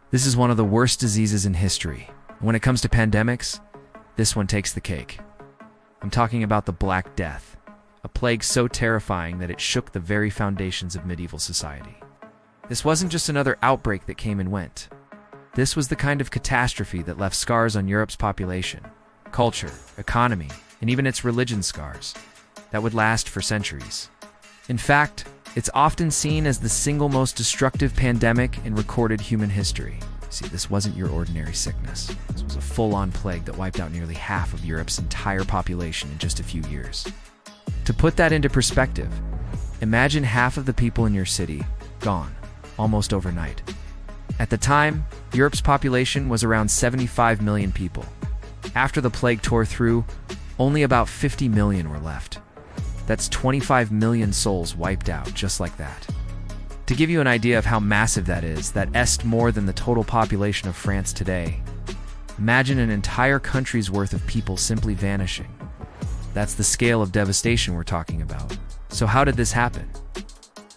This is one of the worst diseases in history. When it comes to pandemics, this one takes the cake. I'm talking about the Black Death, a plague so terrifying that it shook the very foundations of medieval society. This wasn't just another outbreak that came and went. This was the kind of catastrophe that left scars on Europe's population, culture, economy, and even its religion scars that would last for centuries. In fact, it's often seen as the single most destructive pandemic in recorded human history. See, this wasn't your ordinary sickness. This was a full-on plague that wiped out nearly half of Europe's entire population in just a few years. To put that into perspective, imagine half of the people in your city gone, almost overnight. At the time, Europe's population was around 75 million people. After the plague tore through, only about 50 million were left. That's 25 million souls wiped out just like that. To give you an idea of how massive that is more than the total population of France today. Imagine an entire country's worth of people simply vanishing. That's the scale of devastation we're talking about. So how did this happen?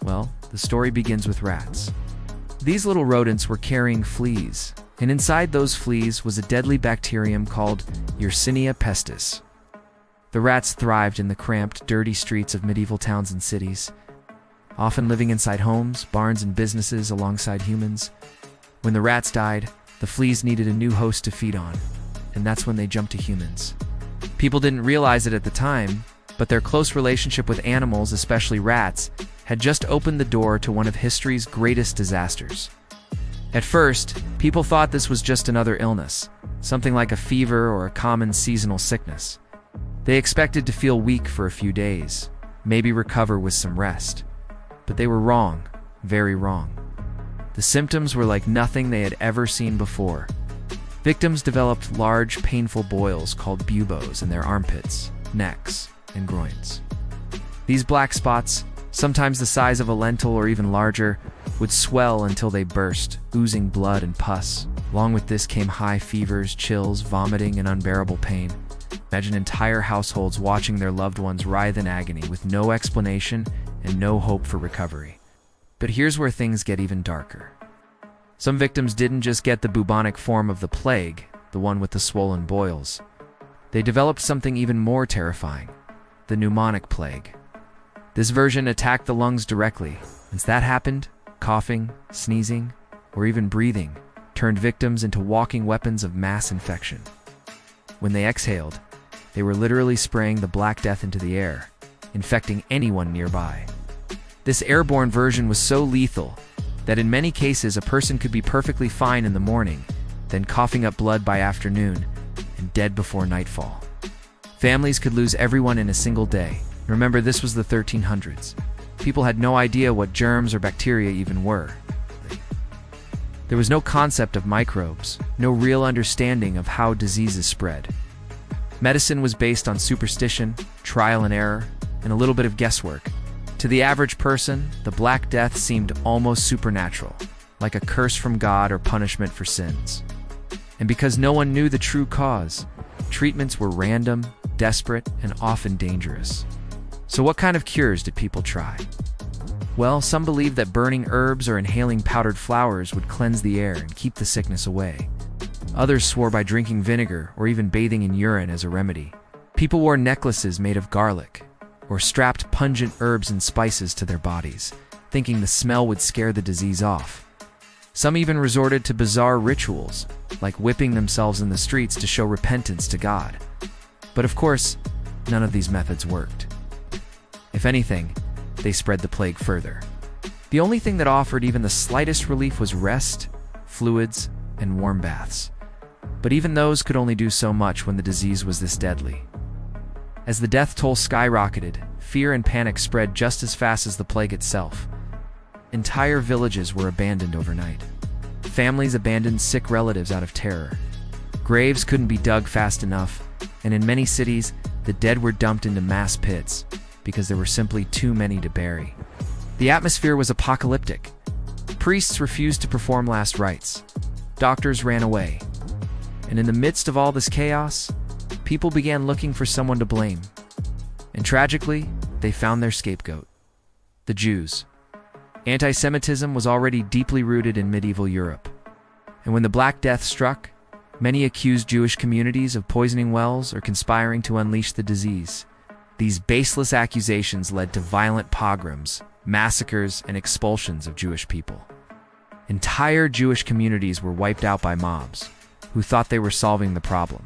Well, the story begins with rats. These little rodents were carrying fleas, and inside those fleas was a deadly bacterium called Yersinia pestis. The rats thrived in the cramped, dirty streets of medieval towns and cities, often living inside homes, barns, and businesses alongside humans. When the rats died, the fleas needed a new host to feed on, and that's when they jumped to humans. People didn't realize it at the time, but their close relationship with animals, especially rats, had just opened the door to one of history's greatest disasters. At first, people thought this was just another illness, something like a fever or a common seasonal sickness. They expected to feel weak for a few days, maybe recover with some rest. But they were wrong, very wrong. The symptoms were like nothing they had ever seen before. Victims developed large, painful boils called buboes in their armpits, necks, and groins. These black spots, sometimes the size of a lentil or even larger, would swell until they burst, oozing blood and pus. Along with this came high fevers, chills, vomiting, and unbearable pain. Imagine entire households watching their loved ones writhe in agony with no explanation and no hope for recovery. But here's where things get even darker. Some victims didn't just get the bubonic form of the plague, the one with the swollen boils. They developed something even more terrifying, the pneumonic plague. This version attacked the lungs directly. Once that happened, coughing, sneezing, or even breathing turned victims into walking weapons of mass infection. When they exhaled, they were literally spraying the Black Death into the air, infecting anyone nearby. This airborne version was so lethal that in many cases a person could be perfectly fine in the morning, then coughing up blood by afternoon and dead before nightfall. Families could lose everyone in a single day. Remember, this was the 1300s. People had no idea what germs or bacteria even were. There was no concept of microbes, no real understanding of how diseases spread. Medicine was based on superstition, trial and error, and a little bit of guesswork. To the average person, the Black Death seemed almost supernatural, like a curse from God or punishment for sins. And because no one knew the true cause, treatments were random, desperate, and often dangerous. So what kind of cures did people try? Well, some believed that burning herbs or inhaling powdered flowers would cleanse the air and keep the sickness away. Others swore by drinking vinegar or even bathing in urine as a remedy. People wore necklaces made of garlic, or strapped pungent herbs and spices to their bodies, thinking the smell would scare the disease off. Some even resorted to bizarre rituals, like whipping themselves in the streets to show repentance to God. But of course, none of these methods worked. If anything, they spread the plague further. The only thing that offered even the slightest relief was rest, fluids, and warm baths. But even those could only do so much when the disease was this deadly. As the death toll skyrocketed, fear and panic spread just as fast as the plague itself. Entire villages were abandoned overnight. Families abandoned sick relatives out of terror. Graves couldn't be dug fast enough, and in many cities, the dead were dumped into mass pits because there were simply too many to bury. The atmosphere was apocalyptic. Priests refused to perform last rites. Doctors ran away. And in the midst of all this chaos, people began looking for someone to blame. And tragically, they found their scapegoat: the Jews. Anti-Semitism was already deeply rooted in medieval Europe. And when the Black Death struck, many accused Jewish communities of poisoning wells or conspiring to unleash the disease. These baseless accusations led to violent pogroms, massacres, and expulsions of Jewish people. Entire Jewish communities were wiped out by mobs, who thought they were solving the problem.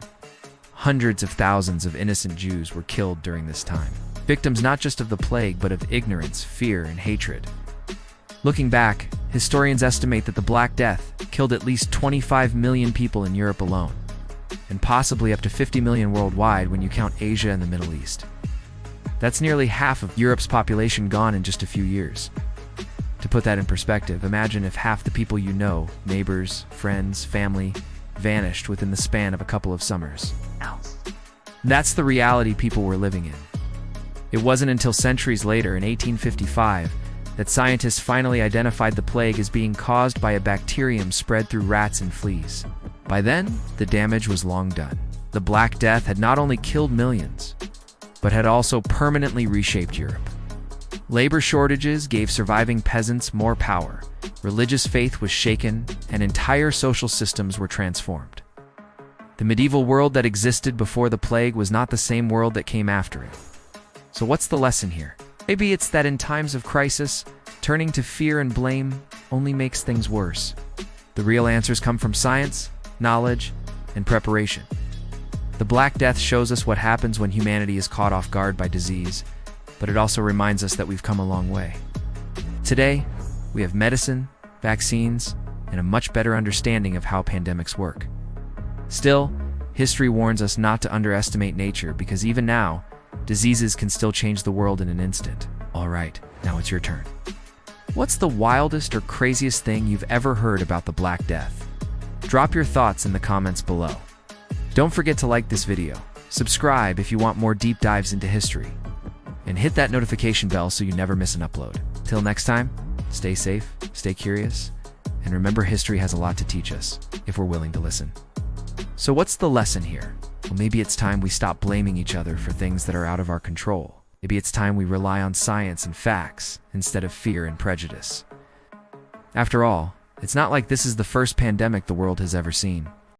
Hundreds of thousands of innocent Jews were killed during this time, victims not just of the plague but of ignorance, fear, and hatred. Looking back, historians estimate that the Black Death killed at least 25 million people in Europe alone, and possibly up to 50 million worldwide when you count Asia and the Middle East. That's nearly half of Europe's population gone in just a few years. To put that in perspective, imagine if half the people you know, neighbors, friends, family, vanished within the span of a couple of summers. That's the reality people were living in. It wasn't until centuries later, in 1855, that scientists finally identified the plague as being caused by a bacterium spread through rats and fleas. By then, the damage was long done. The Black Death had not only killed millions, but had also permanently reshaped Europe. Labor shortages gave surviving peasants more power, religious faith was shaken, and entire social systems were transformed. The medieval world that existed before the plague was not the same world that came after it. So what's the lesson here? Maybe it's that in times of crisis, turning to fear and blame only makes things worse. The real answers come from science, knowledge, and preparation. The Black Death shows us what happens when humanity is caught off guard by disease, but it also reminds us that we've come a long way. Today, we have medicine, vaccines, and a much better understanding of how pandemics work. Still, history warns us not to underestimate nature because even now, diseases can still change the world in an instant. All right, now it's your turn. What's the wildest or craziest thing you've ever heard about the Black Death? Drop your thoughts in the comments below. Don't forget to like this video, subscribe if you want more deep dives into history, and hit that notification bell so you never miss an upload. Till next time, stay safe, stay curious, and remember history has a lot to teach us if we're willing to listen. So what's the lesson here? Well, maybe it's time we stop blaming each other for things that are out of our control. Maybe it's time we rely on science and facts instead of fear and prejudice. After all, it's not like this is the first pandemic the world has ever seen.